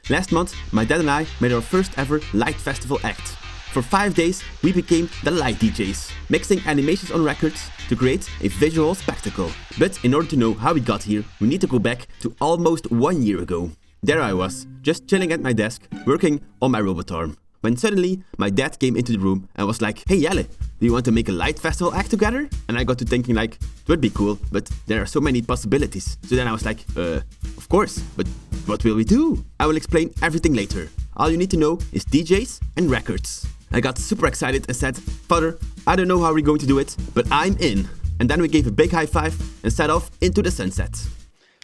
Last month, my dad and I made our first ever Light Festival act. For 5 days, we became the Light DJs, mixing animations on records to create a visual spectacle. But in order to know how we got here, we need to go back to almost 1 year ago. There I was, just chilling at my desk, working on my robot arm, when suddenly my dad came into the room and was like, "Hey Jelle, do you want to make a Light Festival act together?" And I got to thinking like, it would be cool, but there are so many possibilities. So then I was like, of course, but what will we do? I will explain everything later. All you need to know is DJs and records. I got super excited and said, "Father, I don't know how we're going to do it, but I'm in." And then we gave a big high five and set off into the sunset.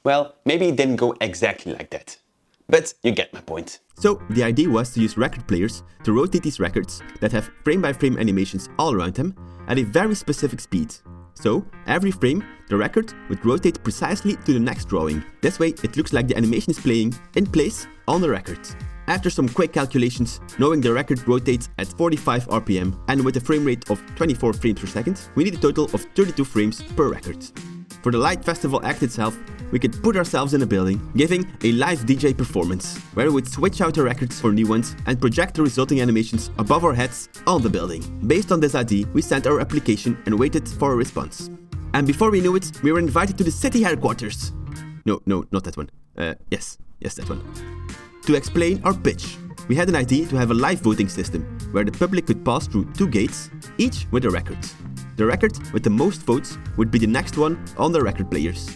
Well, maybe it didn't go exactly like that. But you get my point. So the idea was to use record players to rotate these records that have frame-by-frame animations all around them at a very specific speed. So every frame, the record would rotate precisely to the next drawing. This way it looks like the animation is playing in place on the record. After some quick calculations, knowing the record rotates at 45 RPM and with a frame rate of 24 frames per second, we need a total of 32 frames per record. For the Light Festival act itself, we could put ourselves in a building, giving a live DJ performance, where we would switch out the records for new ones and project the resulting animations above our heads on the building. Based on this idea, we sent our application and waited for a response. And before we knew it, we were invited to the city headquarters. No, not that one. Yes, that one. To explain our pitch, we had an idea to have a live voting system, where the public could pass through 2 gates, each with a record. The record with the most votes would be the next one on the record players.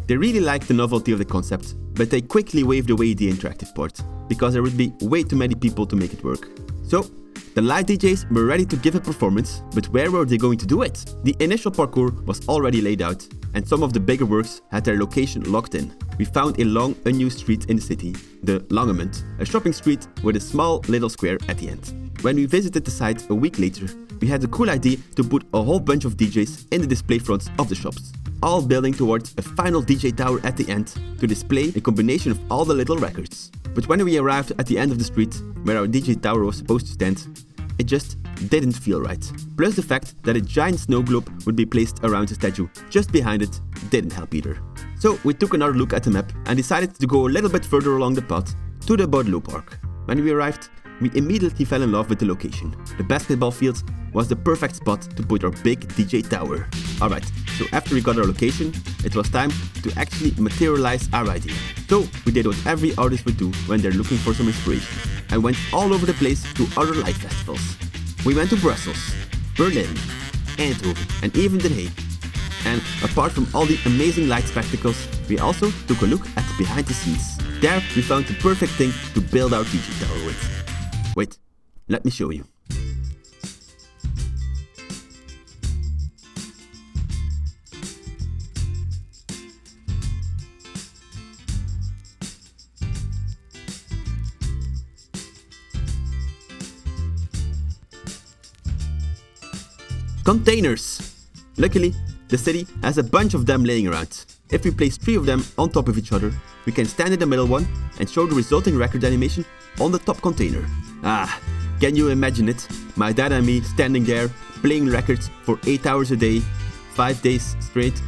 They really liked the novelty of the concept, but they quickly waved away the interactive part, because there would be way too many people to make it work. So, the Light DJs were ready to give a performance, but where were they going to do it? The initial parkour was already laid out, and some of the bigger works had their location locked in. We found a long, unused street in the city, the Langemund, a shopping street with a small little square at the end. When we visited the site a week later, we had the cool idea to put a whole bunch of DJs in the display fronts of the shops, all building towards a final DJ tower at the end to display a combination of all the little records. But when we arrived at the end of the street, where our DJ tower was supposed to stand, it just didn't feel right. Plus the fact that a giant snow globe would be placed around the statue just behind it didn't help either. So we took another look at the map and decided to go a little bit further along the path to the Bordeaux Park. When we arrived, we immediately fell in love with the location. The basketball field was the perfect spot to put our big DJ tower. Alright, so after we got our location, it was time to actually materialize our idea. So we did what every artist would do when they're looking for some inspiration, and went all over the place to other light festivals. We went to Brussels, Berlin, Eindhoven, and even The Hague. And apart from all the amazing light spectacles, we also took a look at behind the scenes. There we found the perfect thing to build our DJ tower with. Wait, let me show you. Containers! Luckily, the city has a bunch of them laying around. If we place 3 of them on top of each other, we can stand in the middle one and show the resulting record animation on the top container. Ah, can you imagine it? My dad and me standing there, playing records for 8 hours a day, 5 days straight.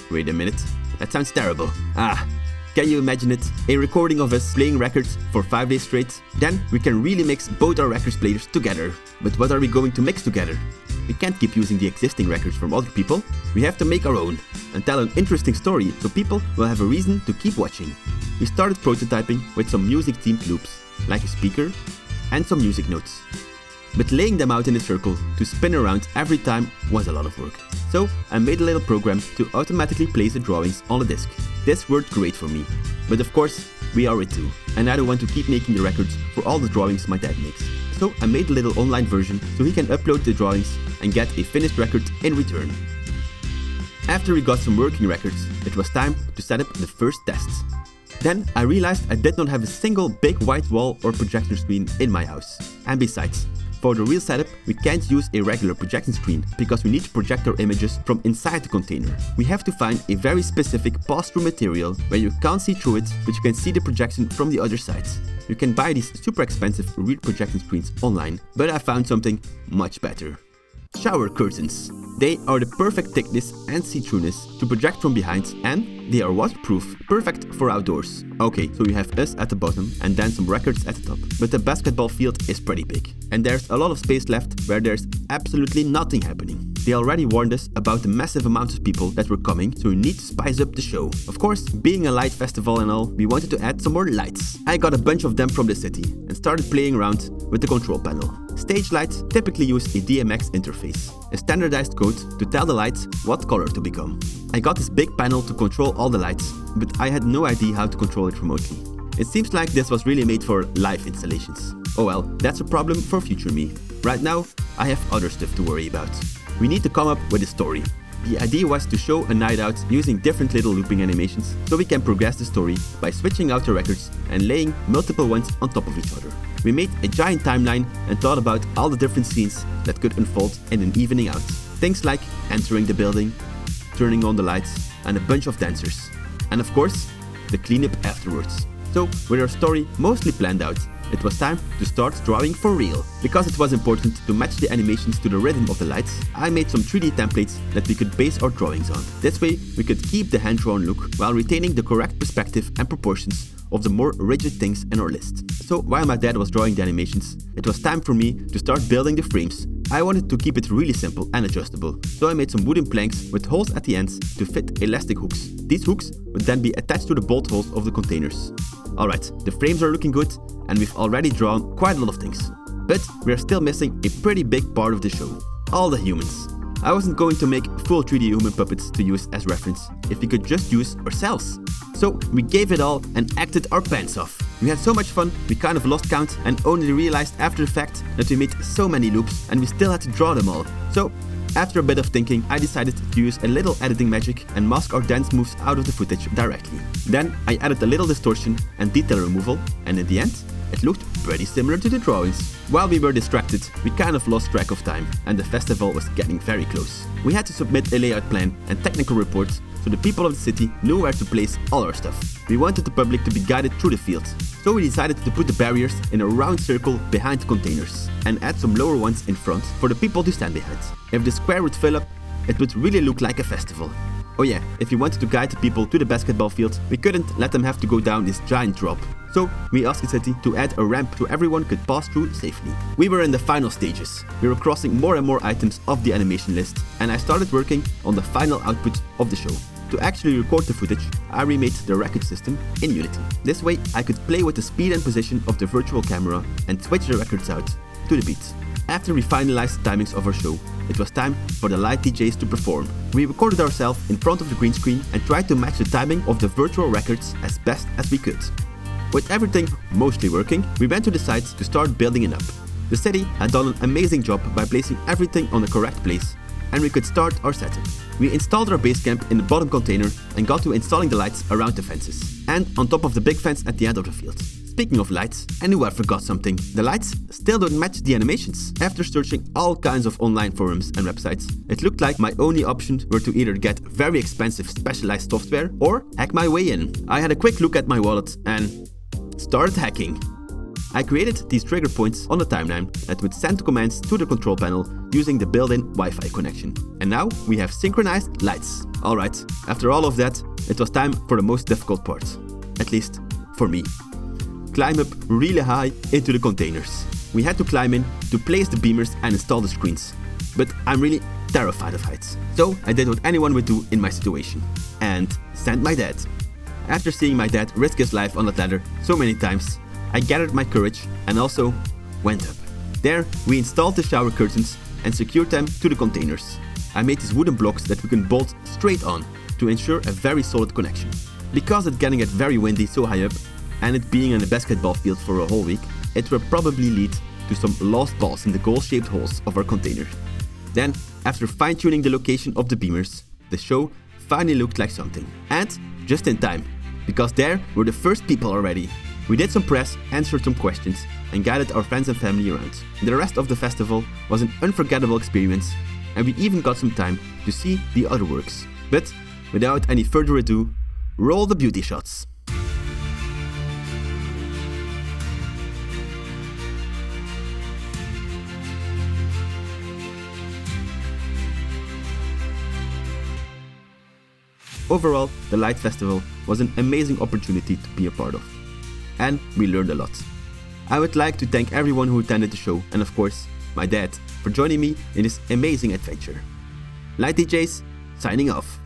Wait a minute, that sounds terrible. Ah, can you imagine it? A recording of us playing records for 5 days straight? Then we can really mix both our records players together. But what are we going to mix together? We can't keep using the existing records from other people. We have to make our own and tell an interesting story so people will have a reason to keep watching. We started prototyping with some music-themed loops, like a speaker and some music notes. But laying them out in a circle to spin around every time was a lot of work. So I made a little program to automatically place the drawings on a disc. This worked great for me. But of course, we are it too, and I don't want to keep making the records for all the drawings my dad makes. So I made a little online version so he can upload the drawings and get a finished record in return. After we got some working records, it was time to set up the first tests. Then I realized I did not have a single big white wall or projector screen in my house. And besides, for the real setup, we can't use a regular projection screen because we need to project our images from inside the container. We have to find a very specific pass-through material where you can't see through it, but you can see the projection from the other side. You can buy these super expensive real projection screens online, but I found something much better. Shower curtains. They are the perfect thickness and see-throughness to project from behind, and they are waterproof, perfect for outdoors. Okay, so you have us at the bottom and then some records at the top. But the basketball field is pretty big, and there's a lot of space left where there's absolutely nothing happening. They already warned us about the massive amount of people that were coming, so we need to spice up the show. Of course, being a light festival and all, we wanted to add some more lights. I got a bunch of them from the city and started playing around with the control panel. Stage lights typically use a DMX interface, a standardized code to tell the lights what color to become. I got this big panel to control all the lights, but I had no idea how to control it remotely. It seems like this was really made for live installations. Oh well, that's a problem for future me. Right now, I have other stuff to worry about. We need to come up with a story. The idea was to show a night out using different little looping animations so we can progress the story by switching out the records and laying multiple ones on top of each other. We made a giant timeline and thought about all the different scenes that could unfold in an evening out. Things like entering the building, turning on the lights, and a bunch of dancers. And of course, the cleanup afterwards. So, with our story mostly planned out, it was time to start drawing for real. Because it was important to match the animations to the rhythm of the lights, I made some 3D templates that we could base our drawings on. This way, we could keep the hand-drawn look while retaining the correct perspective and proportions of the more rigid things in our list. So while my dad was drawing the animations, it was time for me to start building the frames. I wanted to keep it really simple and adjustable, so I made some wooden planks with holes at the ends to fit elastic hooks. These hooks would then be attached to the bolt holes of the containers. Alright, the frames are looking good and we've already drawn quite a lot of things. But we're still missing a pretty big part of the show. All the humans. I wasn't going to make full 3D human puppets to use as reference if we could just use ourselves. So we gave it all and acted our pants off. We had so much fun, we kind of lost count and only realized after the fact that we made so many loops and we still had to draw them all. So after a bit of thinking, I decided to use a little editing magic and mask our dance moves out of the footage directly. Then I added a little distortion and detail removal, and in the end, it looked pretty similar to the drawings. While we were distracted, we kind of lost track of time and the festival was getting very close. We had to submit a layout plan and technical reports so the people of the city knew where to place all our stuff. We wanted the public to be guided through the field, so we decided to put the barriers in a round circle behind the containers and add some lower ones in front for the people to stand behind. If the square would fill up, it would really look like a festival. Oh yeah, if we wanted to guide the people to the basketball field, we couldn't let them have to go down this giant drop. So we asked the city to add a ramp so everyone could pass through safely. We were in the final stages. We were crossing more and more items off the animation list, and I started working on the final output of the show. To actually record the footage, I remade the record system in Unity. This way I could play with the speed and position of the virtual camera and switch the records out to the beat. After we finalized the timings of our show, it was time for the light DJs to perform. We recorded ourselves in front of the green screen and tried to match the timing of the virtual records as best as we could. With everything mostly working, we went to the site to start building it up. The city had done an amazing job by placing everything on the correct place, and we could start our setup. We installed our base camp in the bottom container and got to installing the lights around the fences, and on top of the big fence at the end of the field. Speaking of lights, I knew I forgot something. The lights still don't match the animations. After searching all kinds of online forums and websites, it looked like my only options were to either get very expensive specialized software or hack my way in. I had a quick look at my wallet and started hacking. I created these trigger points on the timeline that would send commands to the control panel using the built-in Wi-Fi connection. And now we have synchronized lights. Alright, after all of that, it was time for the most difficult part. At least, for me. Climb up really high into the containers. We had to climb in to place the beamers and install the screens. But I'm really terrified of heights. So I did what anyone would do in my situation. And sent my dad. After seeing my dad risk his life on that ladder so many times, I gathered my courage and also went up. There, we installed the shower curtains and secured them to the containers. I made these wooden blocks that we can bolt straight on to ensure a very solid connection. Because it's getting very windy so high up, and it being in a basketball field for a whole week, it will probably lead to some lost balls in the goal-shaped holes of our container. Then, after fine-tuning the location of the beamers, the show finally looked like something. And just in time, because there were the first people already. We did some press, answered some questions, and guided our friends and family around. The rest of the festival was an unforgettable experience, and we even got some time to see the other works. But, without any further ado, roll the beauty shots. Overall, the Light Festival was an amazing opportunity to be a part of. And we learned a lot. I would like to thank everyone who attended the show and of course, my dad, for joining me in this amazing adventure. Light DJs, signing off.